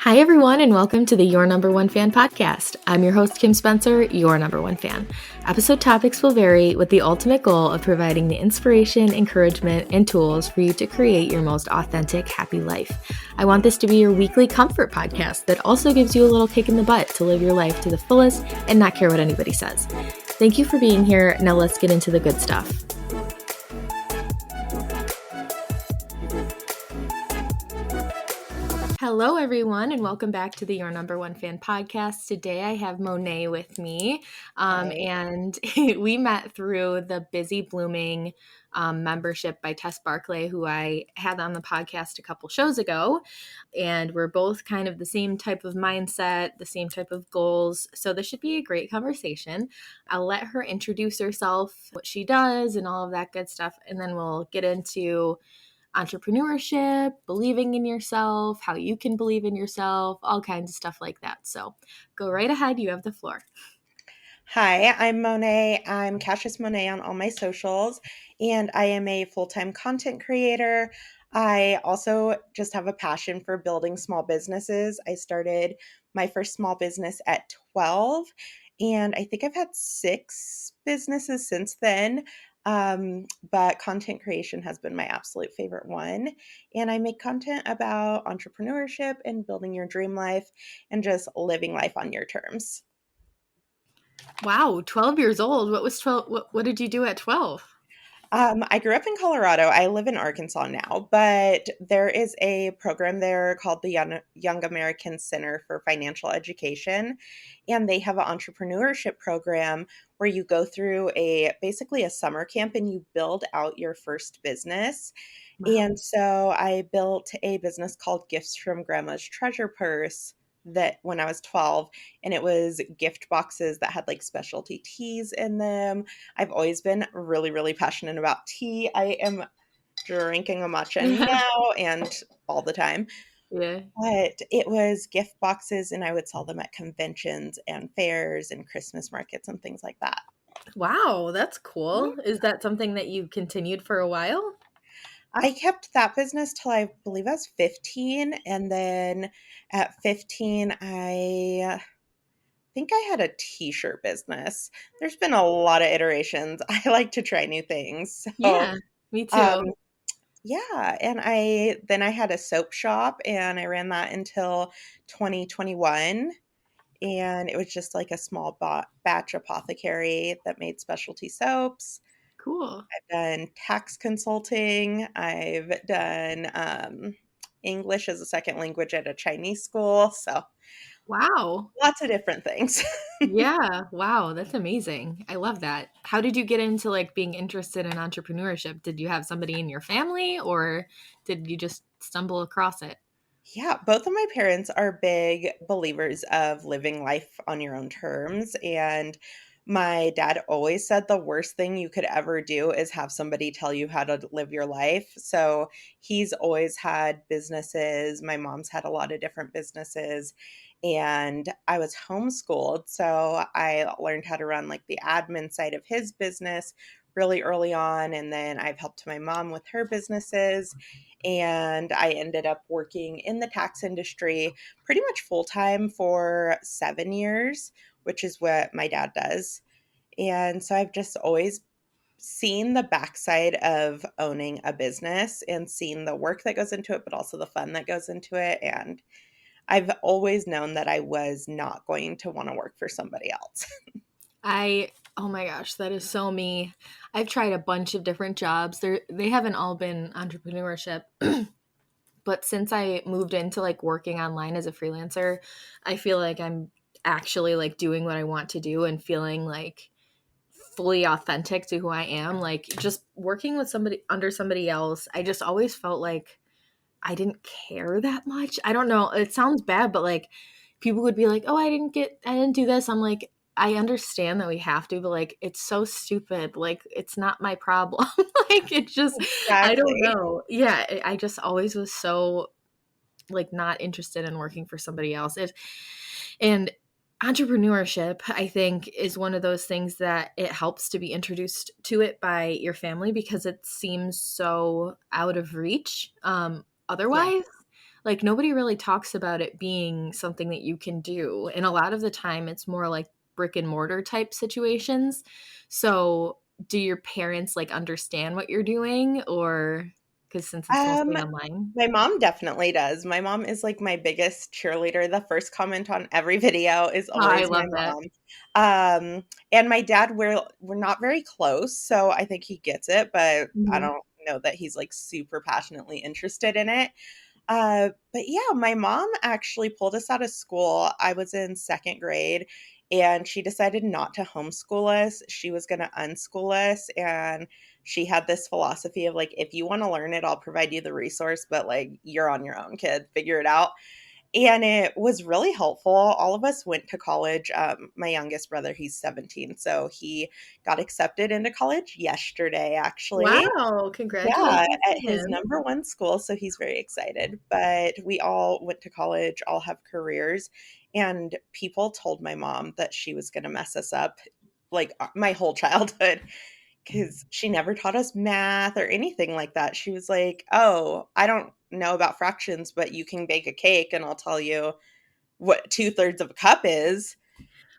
Hi, everyone, and welcome to the Your Number One Fan podcast. I'm your host, Kim Spencer, your number one fan. Episode topics will vary with the ultimate goal of providing the inspiration, encouragement, and tools for you to create your most authentic, happy life. I want this to be your weekly comfort podcast that also gives you a little kick in the butt to live your life to the fullest and not care what anybody says. Thank you for being here. Now let's get into the good stuff. Hello, everyone, and welcome back to the Your Number One Fan podcast. Today, I have Monet with me, and we met through the Busy Blooming membership by Tess Barclay, who I had on the podcast a couple shows ago, and we're both kind of the same type of mindset, the same type of goals, so this should be a great conversation. I'll let her introduce herself, what she does, and all of that good stuff, and then we'll get into entrepreneurship, believing in yourself, how you can believe in yourself, all kinds of stuff like that. So go right ahead. You have the floor. Hi, I'm Monet. I'm Casius Monet on all my socials, and I am a full-time content creator. I also just have a passion for building small businesses. I started my first small business at 12, and I think I've had 6 businesses since then. But content creation has been my absolute favorite one. And I make content about entrepreneurship and building your dream life and just living life on your terms. Wow, 12 years old. What was 12? What did you do at 12? I grew up in Colorado. I live in Arkansas now, but there is a program there called the Young American Center for Financial Education, and they have an entrepreneurship program where you go through basically a summer camp and you build out your first business. Wow. And so I built a business called Gifts from Grandma's Treasure Purse that when I was 12, and it was gift boxes that had like specialty teas in them. I've always been really, really passionate about tea. I am drinking a matcha now and all the time. Yeah. But it was gift boxes, and I would sell them at conventions and fairs and Christmas markets and things like that. Wow, that's cool. Is that something that you continued for a while? I kept that business till I believe I was 15. And then at 15, I think I had a t-shirt business. There's been a lot of iterations. I like to try new things. So, Yeah, me um, too. yeah, and I had a soap shop and I ran that until 2021, and it was just like a small batch apothecary that made specialty soaps. Cool. I've done tax consulting. I've done English as a second language at a Chinese school. So Wow. lots of different things. Yeah. Wow. That's amazing. I love that. How did you get into like being interested in entrepreneurship? Did you have somebody in your family or did you just stumble across it? Yeah, both of my parents are big believers of living life on your own terms. And my dad always said the worst thing you could ever do is have somebody tell you how to live your life. So he's always had businesses. My mom's had a lot of different businesses. And I was homeschooled. So I learned how to run like the admin side of his business really early on. And then I've helped my mom with her businesses. And I ended up working in the tax industry pretty much full time for 7 years, which is what my dad does. And so I've just always seen the backside of owning a business and seen the work that goes into it, but also the fun that goes into it. And I've always known that I was not going to want to work for somebody else. Oh my gosh, that is so me. I've tried a bunch of different jobs. They haven't all been entrepreneurship, but since I moved into like working online as a freelancer, I feel like I'm actually like doing what I want to do and feeling like fully authentic to who I am. Like just working with somebody under somebody else, I just always felt like I didn't care that much. I don't know. It sounds bad, but like people would be like, "Oh, I didn't do this." I'm like, I understand that we have to, but like it's so stupid. Like it's not my problem. Like it just I don't Exactly. know. Yeah, I just always was so like not interested in working for somebody else. And entrepreneurship, I think, is one of those things that it helps to be introduced to it by your family because it seems so out of reach Yeah. otherwise. like nobody really talks about it being something that you can do. And a lot of the time it's more like brick and mortar type situations. So, do your parents like understand what you're doing, or because since it's Um, mostly online? my mom definitely does. My mom is like my biggest cheerleader. The first comment on every video is Oh, I always my love that. mom. And my dad, we're not very close, so I think he gets it, but I Mhm. don't know that he's like super passionately interested in it. But yeah, my mom actually pulled us out of school. I was in second grade and she decided not to homeschool us. She was going to unschool us. And she had this philosophy of like, if you want to learn it, I'll provide you the resource, but like, you're on your own, kid, figure it out. And it was really helpful. All of us went to college. My youngest brother, he's 17. So he got accepted into college yesterday, actually. Wow, Yeah, congratulations at to his him. number one school, so he's very excited. But we all went to college, all have careers, and people told my mom that she was gonna mess us up, like, my whole childhood, because she never taught us math or anything like that. She was like, "Oh, I don't know about fractions, but you can bake a cake, and I'll tell you what 2/3 of a cup is."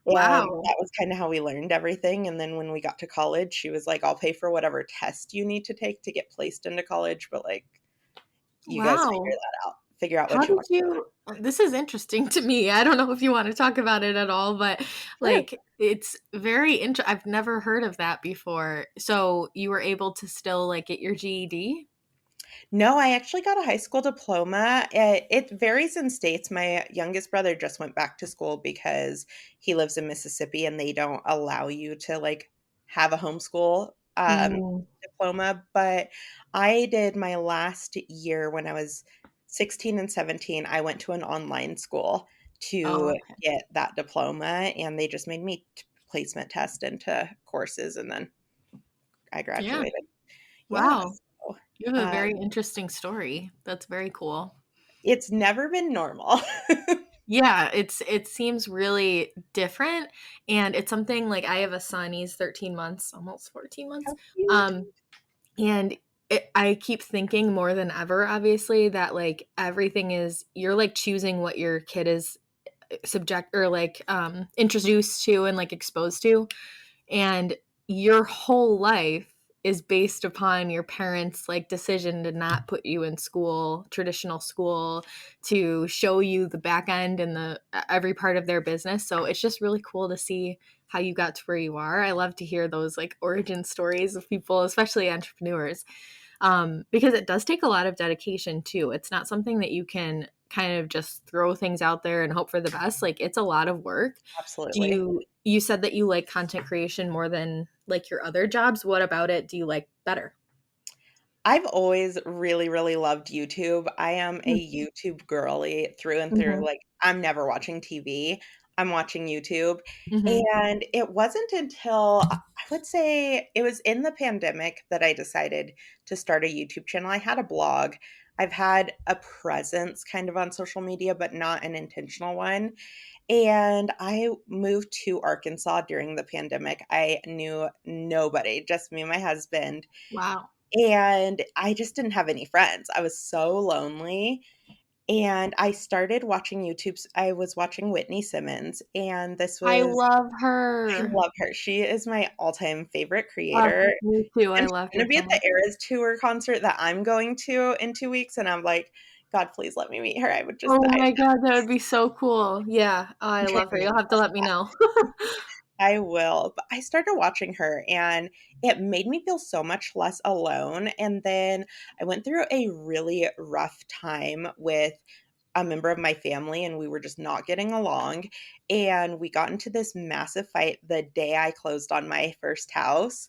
And Wow. that was kinda how we learned everything, and then when we got to college, she was like, "I'll pay for whatever test you need to take to get placed into college, but, like, you guys figure Wow. that out. Figure out How what you did want to do." you This is interesting to me. I don't know if you wanna talk about it at all, but, Sure. like, it's very I've never heard of that before. So, you were able to still, like, get your GED? No, I actually got a high school diploma. It varies in states. My youngest brother just went back to school because he lives in Mississippi and they don't allow you to, like, have a homeschool, Mm. diploma, but I did my last year when I was 16 and 17, I went to an online school Oh, to okay. get that diploma, and they just made me t placement test into courses, and then I Yeah. graduated. Yeah, Wow. so, You have a um very interesting story. That's very cool. it's never been normal. Yeah, it seems really different, and it's something like I have a son, he's 13 months, almost 14 months. How cute. Um, and I keep thinking more than ever, obviously, that like everything is you're like choosing what your kid is subject or like introduced to and like exposed to, and your whole life is based upon your parents like decision to not put you in school, traditional school, to show you the back end and the every part of their business. So it's just really cool to see how you got to where you are. I love to hear those like origin stories of people, especially entrepreneurs, because it does take a lot of dedication too. It's not something that you can kind of just throw things out there and hope for the best. Like it's a lot of work. Do Absolutely. you said that you like content creation more than like your other jobs? What about it do you like better? I've always really, really loved YouTube. I am a YouTube girly through and through, Mm-hmm. like, I'm never watching TV, I'm watching YouTube, Mm-hmm. and it wasn't until I would say it was in the pandemic that I decided to start a YouTube channel. I had a blog. I've had a presence kind of on social media, but not an intentional one, and I moved to Arkansas during the pandemic. I knew nobody, just me and my husband, Wow. and I just didn't have any friends. I was so lonely, and I started watching YouTube's I was watching Whitney Simmons, and this I was love I her. love her. She is my all-time favorite Oh, creator, me too. I and love she's her gonna be so at the much. Eras Tour concert that I'm going to in 2 weeks, and I'm like, "God, please let me meet her." I would just Oh die. my god, that would be so cool. Yeah. Oh, I love her. You'll have to let me know. I will, but I started watching her and it made me feel so much less alone, and then I went through a really rough time with a member of my family, and we were just not getting along, and we got into this massive fight the day I closed on my first house,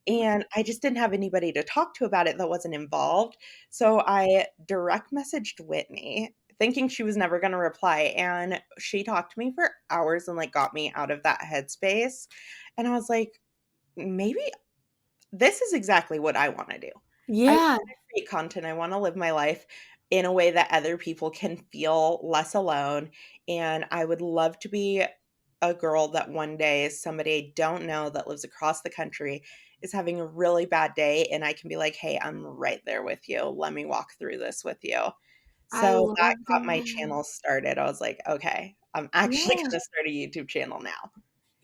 and I just didn't have anybody to talk to about it that wasn't involved, so I direct messaged Whitney thinking she was never gonna reply, and she talked to me for hours and, like, got me out of that headspace, and I was like, "Maybe this is exactly what I wanna do." I Yeah. wanna create content, I wanna live my life in a way that other people can feel less alone, and I would love to be a girl that one day somebody I don't know that lives across the country is having a really bad day, and I can be like, "Hey, I'm right there with you. Let me walk through this with you." I So that love got my that. channel started. I was like, "Okay, I'm actually Yeah. gonna start a YouTube channel now."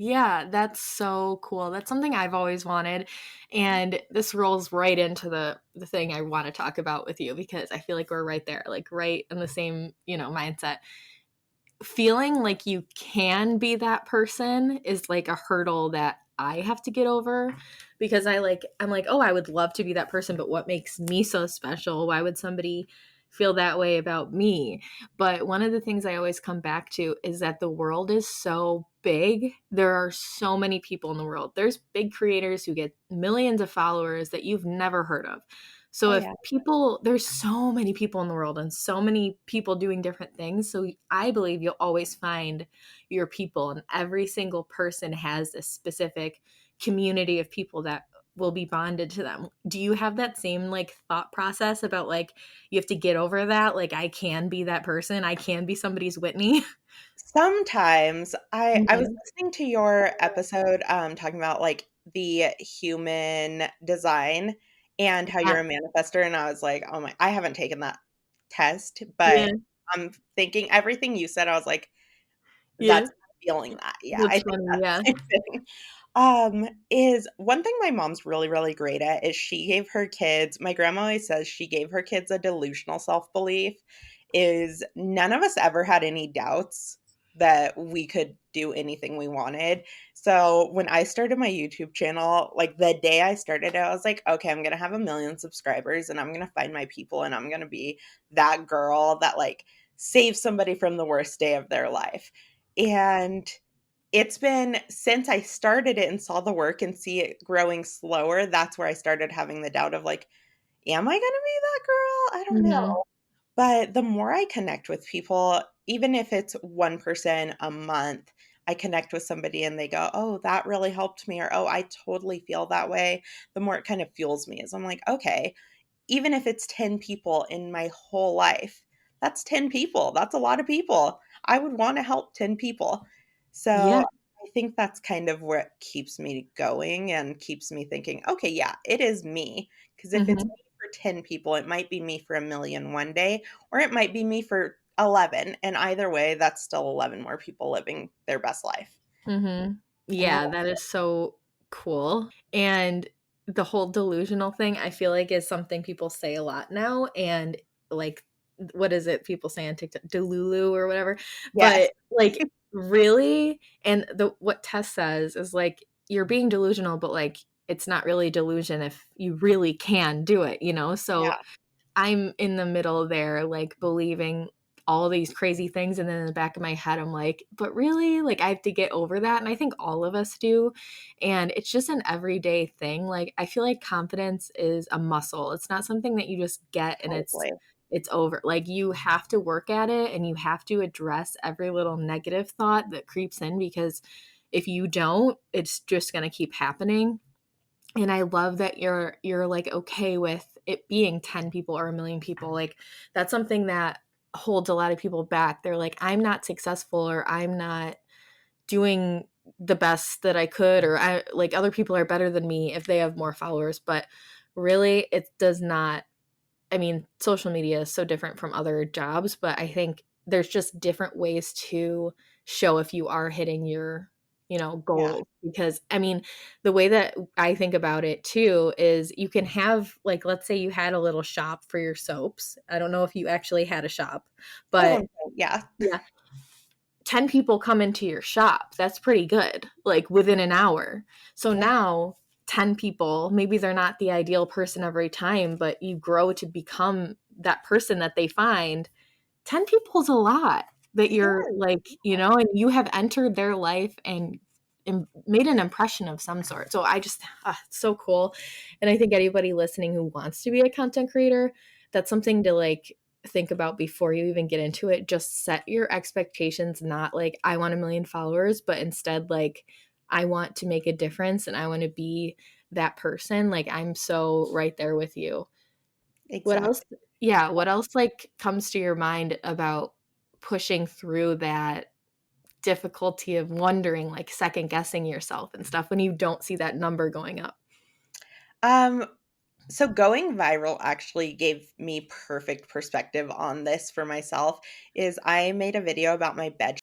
Yeah, that's so cool. That's something I've always wanted. And this rolls right into the thing I want to talk about with you because I feel like we're right there, like right in the same, mindset. Feeling like you can be that person is like a hurdle that I have to get over because I'm like, "Oh, I would love to be that person, but what makes me so special? Why would somebody feel that way about me?" But one of the things I always come back to is that the world is so big. There are so many people in the world. There's big creators who get millions of followers that you've never heard of. So Oh, if yeah. there's so many people in the world and so many people doing different things. So I believe you'll always find your people, and every single person has a specific community of people that will be bonded to them. Do you have that same like thought process about like you have to get over that? Like I can be that person. I can be somebody's Whitney. Sometimes I was Mhm. listening to your episode, talking about, like, the human design and how Yeah. you're a manifestor, and I was like, "Oh my" I haven't taken that test, Yeah. but I'm thinking everything you said, I was like, Yeah. "That's feeling that." Yeah, I That's think funny. that's Yeah. the same thing. Is one thing my mom's really, really great at is she gave her kids my grandma always says she gave her kids a delusional self-belief, is none of us ever had any doubts that we could do anything we wanted. So, when I started my YouTube channel, like, the day I started it, I was like, "Okay, I'm gonna have 1,000,000 subscribers, and I'm gonna find my people, and I'm gonna be that girl that, like, saves somebody from the worst day of their life." And it's been since I started it and saw the work and see it growing slower, that's where I started having the doubt of, like, "Am I gonna be that girl? I don't Mhm. know." But the more I connect with people, even if it's one person a month, I connect with somebody and they go, "Oh, that really helped me," or, "Oh, I totally feel that way." The more it kind of fuels me as I'm like, "Okay, even if it's 10 people in my whole life, that's 10 people. That's a lot of people. I would wanna help 10 people." Yeah. So, I think that's kind of what keeps me going and keeps me thinking, "Okay, yeah, it is me." Because if it's Mhm. me for 10 people, it might be me for 1,000,000 one day, or it might be me for 11, and either way, that's still 11 more people living their best life. Mhm. And I Yeah, that is so cool, and the whole delusional thing, I feel like is something people say a lot now, and, like, what is it people say on TikTok? Delulu or whatever, Yes. but, like, really? And the what Tess says is, like, you're being delusional, but, like, it's not really delusion if you really can do it, you know? So Yeah, I'm in the middle there, like, believing all these crazy things, and then in the back of my head, I'm like, "But really?" Like, I have to get over that, and I think all of us do, and it's just an everyday thing, like, I feel like confidence is a muscle, it's not something that you just get and totally. it's over, like, you have to work at it, and you have to address every little negative thought that creeps in because if you don't, it's just gonna keep happening, and I love that you're, like, okay with it being 10 people or 1,000,000 people, like, that's something that holds a lot of people back. They're like, "I'm not successful," or, "I'm not doing the best that I could," or, "I like, other people are better than me if they have more followers," but really, it does not. I mean, social media is so different from other jobs, but I think there's just different ways to show if you are hitting your, Yeah. goals. Because I mean, the way that I think about it too is you can have like let's say you had a little shop for your soaps. I don't know if you actually had a shop, At but one point, yeah. yeah, 10 people come into your shop. That's pretty good, like within an hour. So Yeah. now 10 people, maybe they're not the ideal person every time, but you grow to become that person that they find. 10 people is a lot that It you're is. like, and you have entered their life and made an impression of some sort. So I just, it's so cool. And I think anybody listening who wants to be a content creator, that's something to like think about before you even get into it. Just set your expectations, not like, I want 1,000,000 followers, but instead, like, I want to make a difference and I want to be that person. Like, I'm so right there with you. What else? Exactly. Yeah, what else, like, comes to your mind about pushing through that difficulty of wondering, like, second guessing yourself and stuff when you don't see that number going up? Um, So going viral actually gave me perfect perspective on this for myself. Is I made a video about my bed